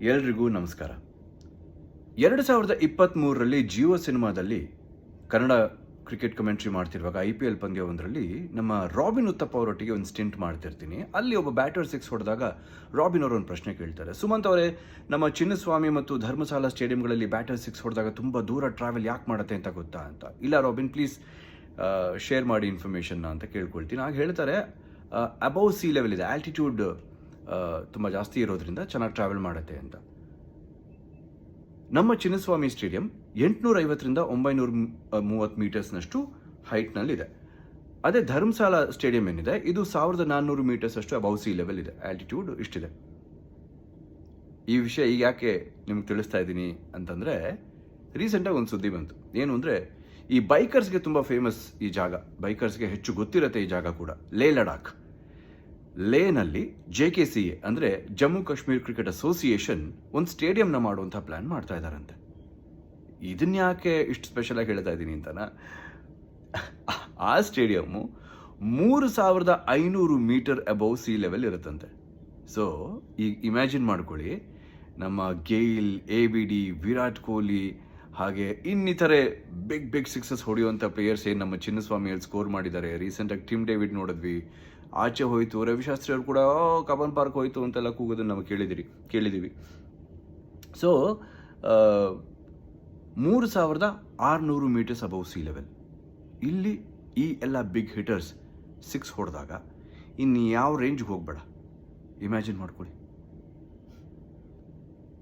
ಎಲ್ರಿಗೂ ನಮಸ್ಕಾರ. 2023ರಲ್ಲಿ ಜಿಯೋ ಸಿನಿಮಾದಲ್ಲಿ ಕನ್ನಡ ಕ್ರಿಕೆಟ್ ಕಮೆಂಟ್ರಿ ಮಾಡ್ತಿರುವಾಗ IPL ಪಂದ್ಯವೊಂದರಲ್ಲಿ ನಮ್ಮ ರಾಬಿನ್ ಉತ್ತಪ್ಪ ಅವರೊಟ್ಟಿಗೆ ಒಂದು ಸ್ಟಿಂಟ್ ಮಾಡ್ತಿರ್ತೀನಿ. ಅಲ್ಲಿ ಒಬ್ಬ ಬ್ಯಾಟರ್ ಸಿಕ್ಸ್ ಹೊಡೆದಾಗ ರಾಬಿನ್ ಅವರು ಒಂದು ಪ್ರಶ್ನೆ ಕೇಳ್ತಾರೆ. ಸುಮಂತ್ ಅವರೇ, ನಮ್ಮ ಚಿನ್ನಸ್ವಾಮಿ ಮತ್ತು ಧರ್ಮಸಾಲ ಸ್ಟೇಡಿಯಂಗಳಲ್ಲಿ ಬ್ಯಾಟರ್ ಸಿಕ್ಸ್ ಹೊಡೆದಾಗ ತುಂಬ ದೂರ ಟ್ರಾವೆಲ್ ಯಾಕೆ ಮಾಡುತ್ತೆ ಅಂತ ಗೊತ್ತಾ ಅಂತ. ಇಲ್ಲ ರಾಬಿನ್, ಪ್ಲೀಸ್ ಶೇರ್ ಮಾಡಿ ಇನ್ಫಾರ್ಮೇಷನ್ನ ಅಂತ ಕೇಳ್ಕೊಳ್ತೀನಿ. ಆಗ ಹೇಳ್ತಾರೆ, ಅಬೌವ್ ಸಿ ಲೆವೆಲ್ ಇದೆ, ಆಲ್ಟಿಟ್ಯೂಡ್ ತುಂಬ ಜಾಸ್ತಿ ಇರೋದ್ರಿಂದ ಚೆನ್ನಾಗಿ ಟ್ರಾವೆಲ್ ಮಾಡುತ್ತೆ ಅಂತ. ನಮ್ಮ ಚಿನ್ನಸ್ವಾಮಿ ಸ್ಟೇಡಿಯಂ 850ರಿಂದ 930 ಮೀಟರ್ಸ್ನಷ್ಟು ಹೈಟ್ನಲ್ಲಿದೆ. ಅದೇ ಧರ್ಮಸಾಲ ಸ್ಟೇಡಿಯಂ ಏನಿದೆ, ಇದು 1400 ಮೀಟರ್ಸ್ ಅಷ್ಟು ಅಬೌವ್ ಸಿ ಲೆವೆಲ್ ಇದೆ, ಆಲ್ಟಿಟ್ಯೂಡ್ ಇಷ್ಟಿದೆ. ಈ ವಿಷಯ ಈಗ ಯಾಕೆ ನಿಮ್ಗೆ ತಿಳಿಸ್ತಾ ಇದ್ದೀನಿ ಅಂತಂದರೆ, ರೀಸೆಂಟಾಗಿ ಒಂದು ಸುದ್ದಿ ಬಂತು. ಏನು ಅಂದರೆ, ಈ ಬೈಕರ್ಸ್ಗೆ ತುಂಬ ಫೇಮಸ್ ಈ ಜಾಗ, ಬೈಕರ್ಸ್ಗೆ ಹೆಚ್ಚು ಗೊತ್ತಿರುತ್ತೆ ಈ ಜಾಗ ಕೂಡ, ಲೇ ಲಡಾಖ್. ಲೇನಲ್ಲಿ JKCA ಅಂದರೆ ಜಮ್ಮು ಕಾಶ್ಮೀರ್ ಕ್ರಿಕೆಟ್ ಅಸೋಸಿಯೇಷನ್ ಒಂದು ಸ್ಟೇಡಿಯಂನ ಮಾಡುವಂಥ ಪ್ಲ್ಯಾನ್ ಮಾಡ್ತಾ ಇದ್ದಾರಂತೆ. ಇದನ್ಯಾಕೆ ಇಷ್ಟು ಸ್ಪೆಷಲ್ ಆಗಿ ಹೇಳ್ತಾ ಇದ್ದೀನಿ ಅಂತನಾ, ಆ stadium 3500 metre above sea level ಇರುತ್ತಂತೆ. ಸೊ ಈಗ ಇಮ್ಯಾಜಿನ್ ಮಾಡ್ಕೊಳ್ಳಿ, ನಮ್ಮ ಗೇಲ್, ABD, ವಿರಾಟ್ ಕೊಹ್ಲಿ ಹಾಗೆ ಇನ್ನಿತರೆ ಬಿಗ್ ಸಿಕ್ಸಸ್ ಹೊಡೆಯುವಂಥ ಪ್ಲೇಯರ್ಸ್ ಏನು ನಮ್ಮ ಚಿನ್ನಸ್ವಾಮಿಯಲ್ಲಿ ಸ್ಕೋರ್ ಮಾಡಿದ್ದಾರೆ. ರೀಸೆಂಟಾಗಿ ಟಿಮ್ ಡೇವಿಡ್ ನೋಡಿದ್ವಿ, ಆಚೆ ಹೋಯಿತು. ರವಿಶಾಸ್ತ್ರಿ ಅವರು ಕೂಡ ಕಬ್ಬನ್ ಪಾರ್ಕ್ ಹೋಯಿತು ಅಂತೆಲ್ಲ ಕೂಗೋದನ್ನು ನಾವು ಕೇಳಿದ್ದೀವಿ. So 3600 metres above sea level ಇಲ್ಲಿ ಈ ಎಲ್ಲ ಬಿಗ್ ಹಿಟರ್ಸ್ ಸಿಕ್ಸ್ ಹೊಡೆದಾಗ ಇನ್ನು ಯಾವ ರೇಂಜ್ಗೆ ಹೋಗ್ಬೇಡ, ಇಮ್ಯಾಜಿನ್ ಮಾಡ್ಕೊಳ್ಳಿ.